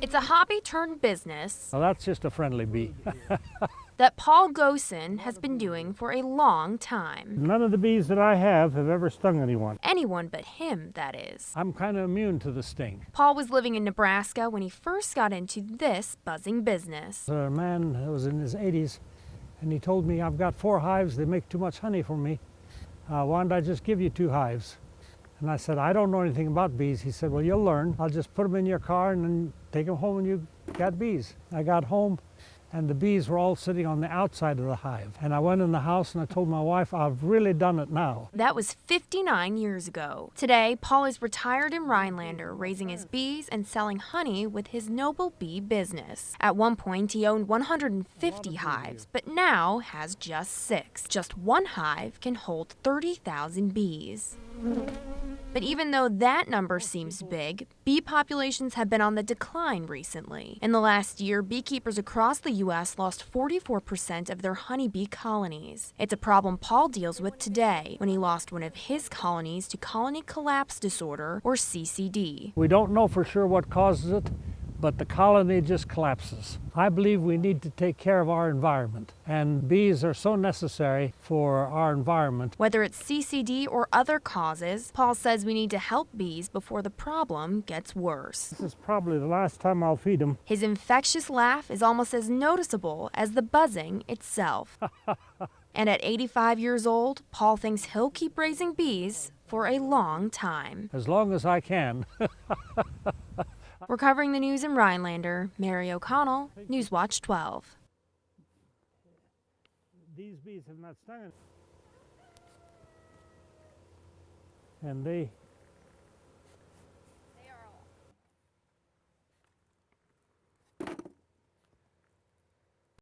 It's a hobby turned business Well, that's just a friendly bee. that Paul Gosen has been doing for a long time. None of the bees that I have ever stung anyone. Anyone but him, that is. I'm kind of immune to the sting. Paul was living in Nebraska when he first got into this buzzing business. A man who was in his 80s, and he told me, I've got 4 hives, they make too much honey for me. Why don't I just give you 2 hives? And I said, I don't know anything about bees. He said, well, you'll learn. I'll just put them in your car and then take them home and you got bees. I got home and the bees were all sitting on the outside of the hive. And I went in the house and I told my wife, I've really done it now. That was 59 years ago. Today, Paul is retired in Rhinelander, raising his bees and selling honey with his Noble Bee business. At one point, he owned 150 hives, but now has just 6. Just one hive can hold 30,000 bees. But even though that number seems big, bee populations have been on the decline recently. In the last year, beekeepers across the U.S. lost 44% of their honeybee colonies. It's a problem Paul deals with today when he lost one of his colonies to colony collapse disorder, or CCD. We don't know for sure what causes it, but the colony just collapses. I believe we need to take care of our environment, and bees are so necessary for our environment. Whether it's CCD or other causes, Paul says we need to help bees before the problem gets worse. This is probably the last time I'll feed them. His infectious laugh is almost as noticeable as the buzzing itself. And at 85 years old, Paul thinks he'll keep raising bees for a long time. As long as I can. We're covering the news in Rhinelander. Mary O'Connell, Newswatch 12. These bees have not stung, and they